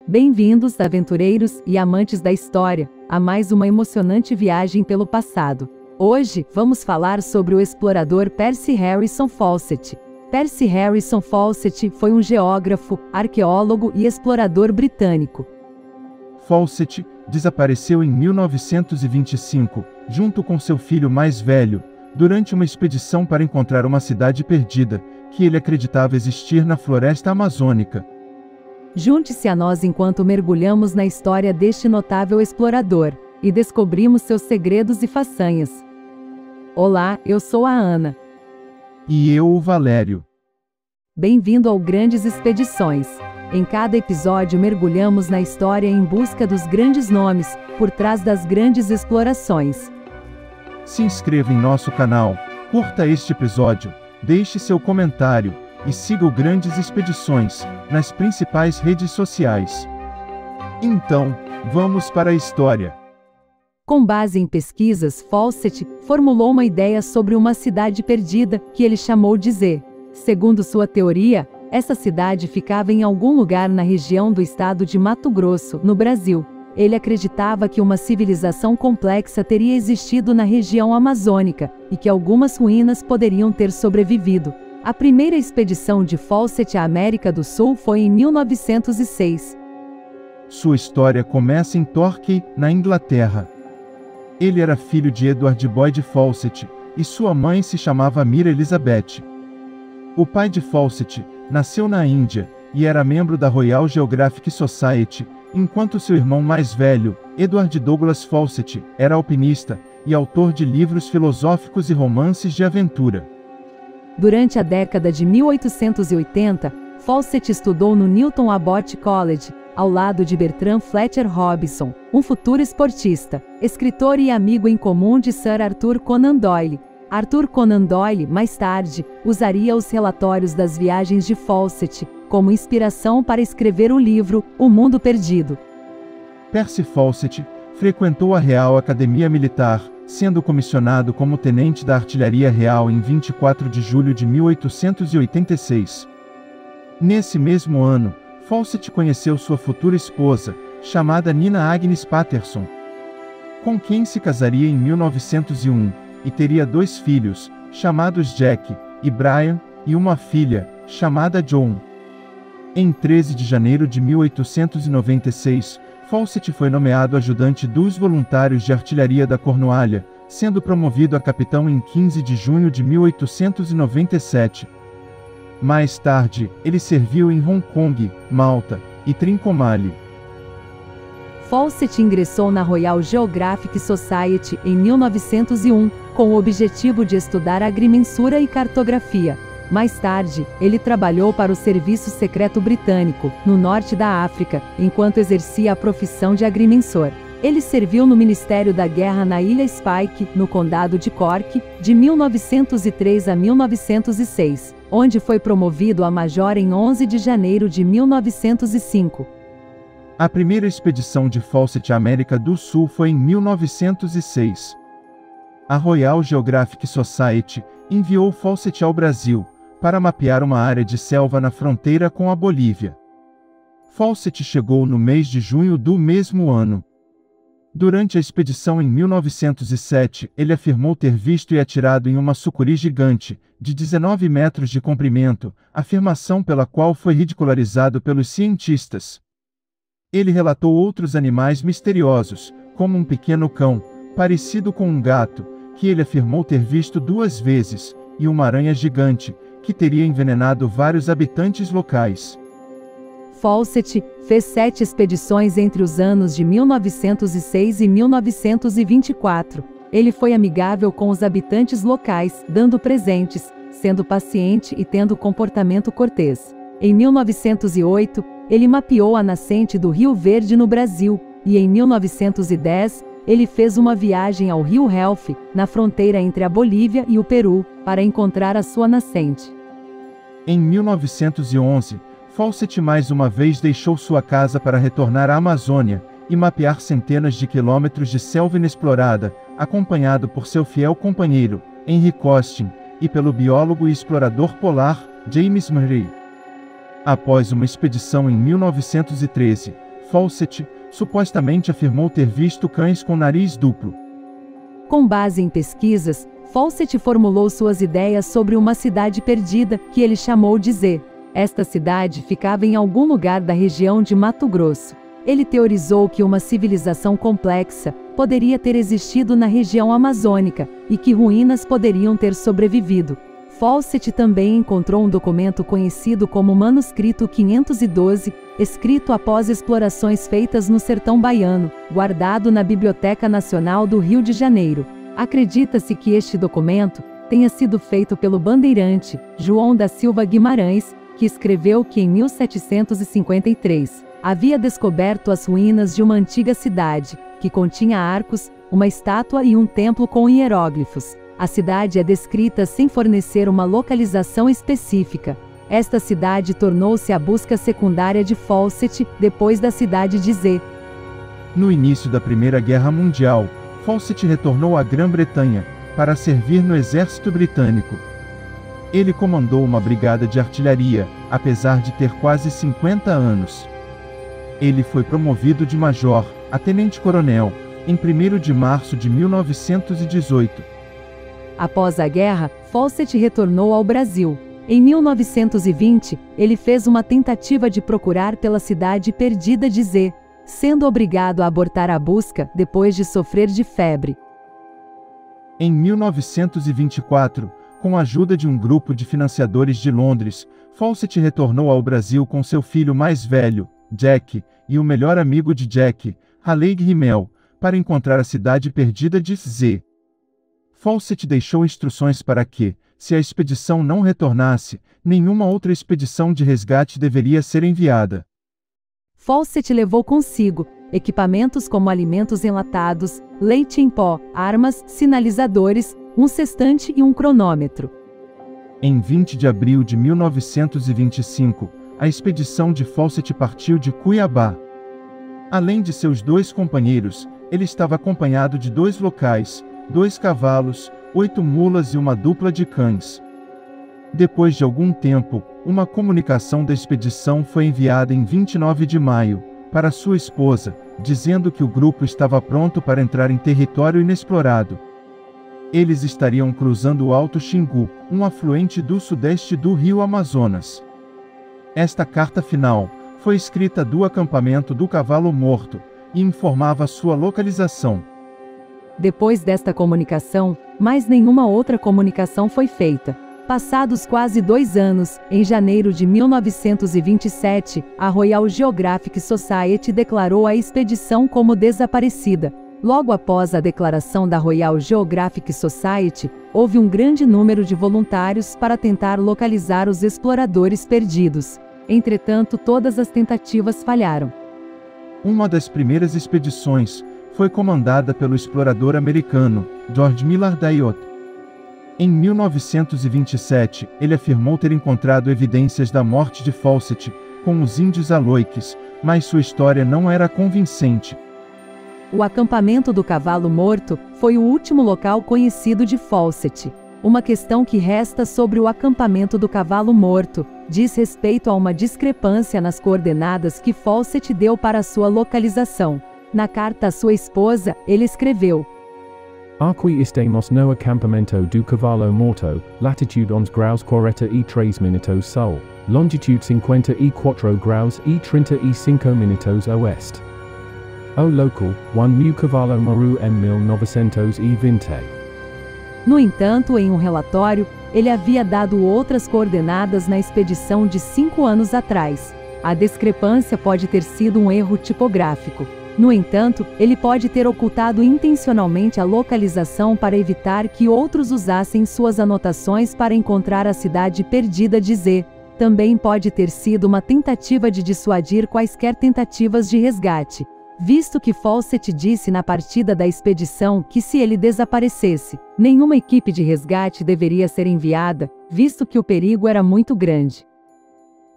Bem-vindos, aventureiros e amantes da história, a mais uma emocionante viagem pelo passado. Hoje, vamos falar sobre o explorador Percy Harrison Fawcett. Percy Harrison Fawcett foi um geógrafo, arqueólogo e explorador britânico. Fawcett desapareceu em 1925, junto com seu filho mais velho, durante uma expedição para encontrar uma cidade perdida, que ele acreditava existir na floresta amazônica. Junte-se a nós enquanto mergulhamos na história deste notável explorador e descobrimos seus segredos e façanhas. Olá, eu sou a Ana. E eu, o Valério. Bem-vindo ao Grandes Expedições. Em cada episódio mergulhamos na história em busca dos grandes nomes, por trás das grandes explorações. Se inscreva em nosso canal, curta este episódio, deixe seu comentário e siga o Grandes Expedições nas principais redes sociais. Então, vamos para a história. Com base em pesquisas, Fawcett formulou uma ideia sobre uma cidade perdida, que ele chamou de Z. Segundo sua teoria, essa cidade ficava em algum lugar na região do estado de Mato Grosso, no Brasil. Ele acreditava que uma civilização complexa teria existido na região amazônica, e que algumas ruínas poderiam ter sobrevivido. A primeira expedição de Fawcett à América do Sul foi em 1906. Sua história começa em Torquay, na Inglaterra. Ele era filho de Edward Boyd Fawcett, e sua mãe se chamava Mira Elizabeth. O pai de Fawcett nasceu na Índia, e era membro da Royal Geographic Society, enquanto seu irmão mais velho, Edward Douglas Fawcett, era alpinista, e autor de livros filosóficos e romances de aventura. Durante a década de 1880, Fawcett estudou no Newton Abbot College, ao lado de Bertrand Fletcher Robinson, um futuro esportista, escritor e amigo em comum de Sir Arthur Conan Doyle. Arthur Conan Doyle, mais tarde, usaria os relatórios das viagens de Fawcett como inspiração para escrever o livro O Mundo Perdido. Percy Fawcett frequentou a Real Academia Militar, sendo comissionado como tenente da Artilharia Real em 24 de julho de 1886. Nesse mesmo ano, Fawcett conheceu sua futura esposa, chamada Nina Agnes Patterson, com quem se casaria em 1901, e teria 2 filhos, chamados Jack e Brian, e uma filha, chamada Joan. Em 13 de janeiro de 1896, Fawcett foi nomeado ajudante dos voluntários de artilharia da Cornualha, sendo promovido a capitão em 15 de junho de 1897. Mais tarde, ele serviu em Hong Kong, Malta e Trincomalee. Fawcett ingressou na Royal Geographic Society em 1901, com o objetivo de estudar agrimensura e cartografia. Mais tarde, ele trabalhou para o Serviço Secreto Britânico, no norte da África, enquanto exercia a profissão de agrimensor. Ele serviu no Ministério da Guerra na Ilha Spike, no Condado de Cork, de 1903 a 1906, onde foi promovido a major em 11 de janeiro de 1905. A primeira expedição de Fawcett à América do Sul foi em 1906. A Royal Geographic Society enviou Fawcett ao Brasil, para mapear uma área de selva na fronteira com a Bolívia. Fawcett chegou no mês de junho do mesmo ano. Durante a expedição em 1907, ele afirmou ter visto e atirado em uma sucuri gigante, de 19 metros de comprimento, afirmação pela qual foi ridicularizado pelos cientistas. Ele relatou outros animais misteriosos, como um pequeno cão, parecido com um gato, que ele afirmou ter visto 2 vezes, e uma aranha gigante, que teria envenenado vários habitantes locais. Fawcett fez 7 expedições entre os anos de 1906 e 1924. Ele foi amigável com os habitantes locais, dando presentes, sendo paciente e tendo comportamento cortês. Em 1908, ele mapeou a nascente do Rio Verde no Brasil, e em 1910, ele fez uma viagem ao Rio Helf, na fronteira entre a Bolívia e o Peru, para encontrar a sua nascente. Em 1911, Fawcett mais uma vez deixou sua casa para retornar à Amazônia e mapear centenas de quilômetros de selva inexplorada, acompanhado por seu fiel companheiro, Henry Costin, e pelo biólogo e explorador polar, James Murray. Após uma expedição em 1913, Fawcett supostamente afirmou ter visto cães com nariz duplo. Com base em pesquisas, Fawcett formulou suas ideias sobre uma cidade perdida, que ele chamou de Z. Esta cidade ficava em algum lugar da região de Mato Grosso. Ele teorizou que uma civilização complexa poderia ter existido na região amazônica e que ruínas poderiam ter sobrevivido. Fawcett também encontrou um documento conhecido como Manuscrito 512, escrito após explorações feitas no sertão baiano, guardado na Biblioteca Nacional do Rio de Janeiro. Acredita-se que este documento tenha sido feito pelo bandeirante João da Silva Guimarães, que escreveu que em 1753 havia descoberto as ruínas de uma antiga cidade, que continha arcos, uma estátua e um templo com hieróglifos. A cidade é descrita sem fornecer uma localização específica. Esta cidade tornou-se a busca secundária de Fawcett, depois da cidade de Z. No início da Primeira Guerra Mundial, Fawcett retornou à Grã-Bretanha, para servir no exército britânico. Ele comandou uma brigada de artilharia, apesar de ter quase 50 anos. Ele foi promovido de major a tenente-coronel, em 1º de março de 1918. Após a guerra, Fawcett retornou ao Brasil. Em 1920, ele fez uma tentativa de procurar pela cidade perdida de Z, sendo obrigado a abortar a busca depois de sofrer de febre. Em 1924, com a ajuda de um grupo de financiadores de Londres, Fawcett retornou ao Brasil com seu filho mais velho, Jack, e o melhor amigo de Jack, Halleigh Rimmel, para encontrar a cidade perdida de Z. Fawcett deixou instruções para que, se a expedição não retornasse, nenhuma outra expedição de resgate deveria ser enviada. Fawcett levou consigo equipamentos como alimentos enlatados, leite em pó, armas, sinalizadores, um sextante e um cronômetro. Em 20 de abril de 1925, a expedição de Fawcett partiu de Cuiabá. Além de seus 2 companheiros, ele estava acompanhado de 2 locais, 2 cavalos, 8 mulas e uma dupla de cães. Depois de algum tempo, uma comunicação da expedição foi enviada em 29 de maio, para sua esposa, dizendo que o grupo estava pronto para entrar em território inexplorado. Eles estariam cruzando o Alto Xingu, um afluente do sudeste do rio Amazonas. Esta carta final foi escrita do acampamento do Cavalo Morto e informava sua localização. Depois desta comunicação, mais nenhuma outra comunicação foi feita. Passados quase 2 anos, em janeiro de 1927, a Royal Geographic Society declarou a expedição como desaparecida. Logo após a declaração da Royal Geographic Society, houve um grande número de voluntários para tentar localizar os exploradores perdidos. Entretanto, todas as tentativas falharam. Uma das primeiras expedições foi comandada pelo explorador americano George Millard Ayotte. Em 1927, ele afirmou ter encontrado evidências da morte de Fawcett com os índios Aloiques, mas sua história não era convincente. O acampamento do Cavalo Morto foi o último local conhecido de Fawcett. Uma questão que resta sobre o acampamento do Cavalo Morto diz respeito a uma discrepância nas coordenadas que Fawcett deu para sua localização. Na carta à sua esposa, ele escreveu: Aqui estamos no acampamento do Cavalo Morto, latitude 11 graus 43 minutos sul, longitude 54 graus e 35 minutos oeste. O local, 1 Cavalo Morto em 1920. No entanto, em um relatório, ele havia dado outras coordenadas na expedição de 5 anos atrás. A discrepância pode ter sido um erro tipográfico. No entanto, ele pode ter ocultado intencionalmente a localização para evitar que outros usassem suas anotações para encontrar a cidade perdida de Z. Também pode ter sido uma tentativa de dissuadir quaisquer tentativas de resgate, visto que Fawcett disse na partida da expedição que se ele desaparecesse, nenhuma equipe de resgate deveria ser enviada, visto que o perigo era muito grande.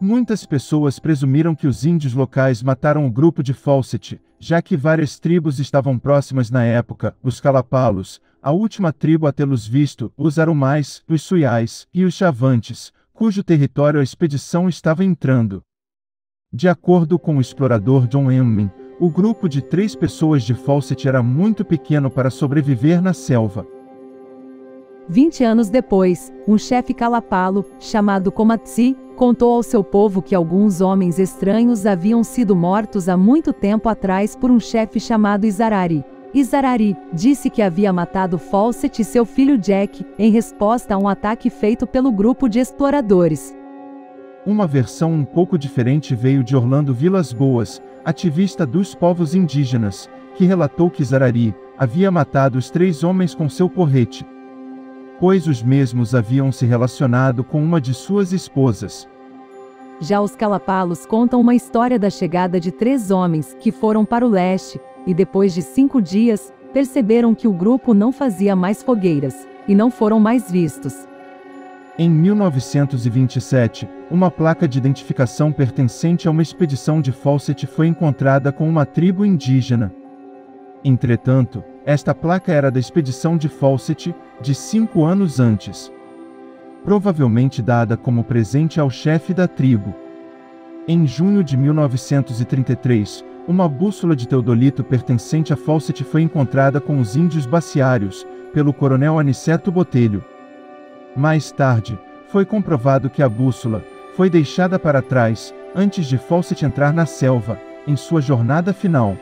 Muitas pessoas presumiram que os índios locais mataram o grupo de Fawcett, já que várias tribos estavam próximas na época, os Calapalos, a última tribo a tê-los visto, os Arumais, os Suiais e os Chavantes, cujo território a expedição estava entrando. De acordo com o explorador John Emmen, o grupo de 3 pessoas de Fawcett era muito pequeno para sobreviver na selva. 20 anos depois, um chefe Kalapalo, chamado Komatsi, contou ao seu povo que alguns homens estranhos haviam sido mortos há muito tempo atrás por um chefe chamado Izarari. Izarari disse que havia matado Fawcett e seu filho Jack, em resposta a um ataque feito pelo grupo de exploradores. Uma versão um pouco diferente veio de Orlando Vilas Boas, ativista dos povos indígenas, que relatou que Izarari havia matado os 3 homens com seu porrete, pois os mesmos haviam se relacionado com uma de suas esposas. Já os Kalapalos contam uma história da chegada de 3 homens que foram para o leste, e depois de 5 dias, perceberam que o grupo não fazia mais fogueiras, e não foram mais vistos. Em 1927, uma placa de identificação pertencente a uma expedição de Fawcett foi encontrada com uma tribo indígena. Entretanto, esta placa era da expedição de Fawcett, de 5 anos antes, provavelmente dada como presente ao chefe da tribo. Em junho de 1933, uma bússola de teodolito pertencente a Fawcett foi encontrada com os índios baciários, pelo coronel Aniceto Botelho. Mais tarde, foi comprovado que a bússola foi deixada para trás, antes de Fawcett entrar na selva, em sua jornada final.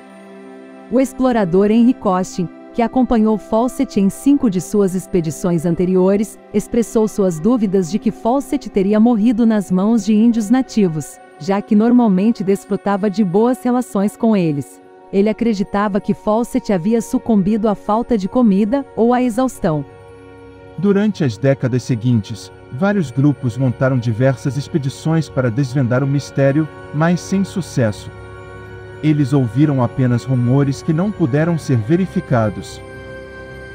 O explorador Henry Costin, que acompanhou Fawcett em 5 de suas expedições anteriores, expressou suas dúvidas de que Fawcett teria morrido nas mãos de índios nativos, já que normalmente desfrutava de boas relações com eles. Ele acreditava que Fawcett havia sucumbido à falta de comida ou à exaustão. Durante as décadas seguintes, vários grupos montaram diversas expedições para desvendar o mistério, mas sem sucesso. Eles ouviram apenas rumores que não puderam ser verificados.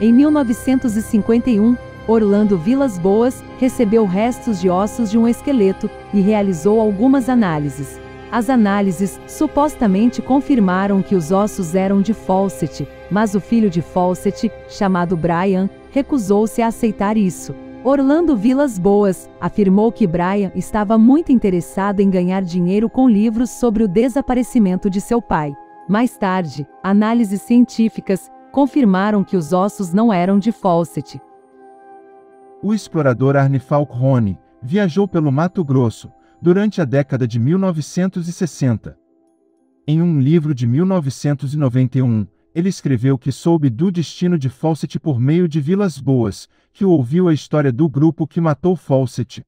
Em 1951, Orlando Vilas Boas recebeu restos de ossos de um esqueleto e realizou algumas análises. As análises supostamente confirmaram que os ossos eram de Fawcett, mas o filho de Fawcett, chamado Brian, recusou-se a aceitar isso. Orlando Vilas Boas afirmou que Brian estava muito interessado em ganhar dinheiro com livros sobre o desaparecimento de seu pai. Mais tarde, análises científicas confirmaram que os ossos não eram de Fawcett. O explorador Arne Falcone viajou pelo Mato Grosso durante a década de 1960. Em um livro de 1991, ele escreveu que soube do destino de Fawcett por meio de Vilas Boas, que ouviu a história do grupo que matou Fawcett.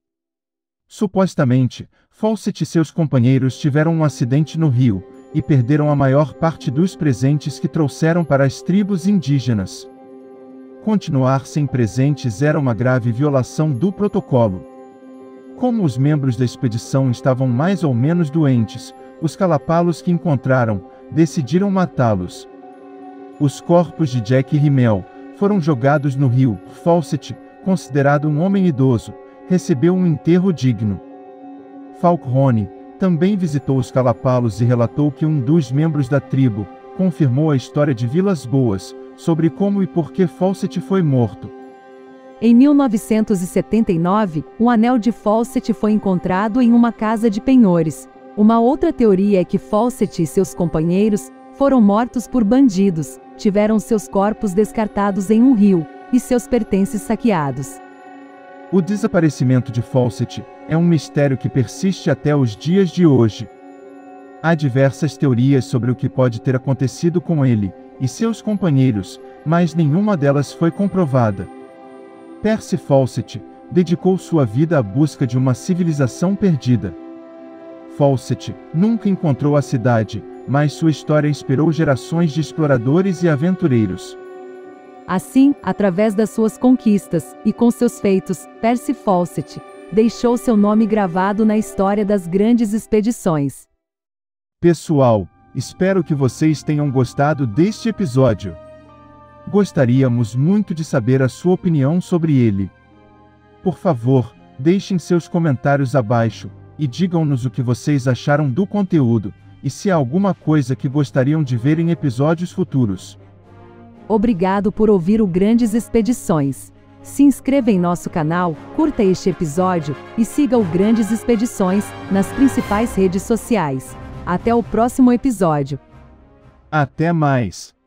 Supostamente, Fawcett e seus companheiros tiveram um acidente no rio, e perderam a maior parte dos presentes que trouxeram para as tribos indígenas. Continuar sem presentes era uma grave violação do protocolo. Como os membros da expedição estavam mais ou menos doentes, os Kalapalos que encontraram decidiram matá-los. Os corpos de Jack e Rimmel foram jogados no rio. Fawcett, considerado um homem idoso, recebeu um enterro digno. Falcone também visitou os Kalapalos e relatou que um dos membros da tribo confirmou a história de Vilas Boas sobre como e por que Fawcett foi morto. Em 1979, um anel de Fawcett foi encontrado em uma casa de penhores. Uma outra teoria é que Fawcett e seus companheiros foram mortos por bandidos, tiveram seus corpos descartados em um rio, e seus pertences saqueados. O desaparecimento de Fawcett é um mistério que persiste até os dias de hoje. Há diversas teorias sobre o que pode ter acontecido com ele e seus companheiros, mas nenhuma delas foi comprovada. Percy Fawcett dedicou sua vida à busca de uma civilização perdida. Fawcett nunca encontrou a cidade, mas sua história inspirou gerações de exploradores e aventureiros. Assim, através das suas conquistas e com seus feitos, Percy Fawcett deixou seu nome gravado na história das grandes expedições. Pessoal, espero que vocês tenham gostado deste episódio. Gostaríamos muito de saber a sua opinião sobre ele. Por favor, deixem seus comentários abaixo e digam-nos o que vocês acharam do conteúdo e se há alguma coisa que gostariam de ver em episódios futuros. Obrigado por ouvir o Grandes Expedições. Se inscreva em nosso canal, curta este episódio e siga o Grandes Expedições nas principais redes sociais. Até o próximo episódio. Até mais!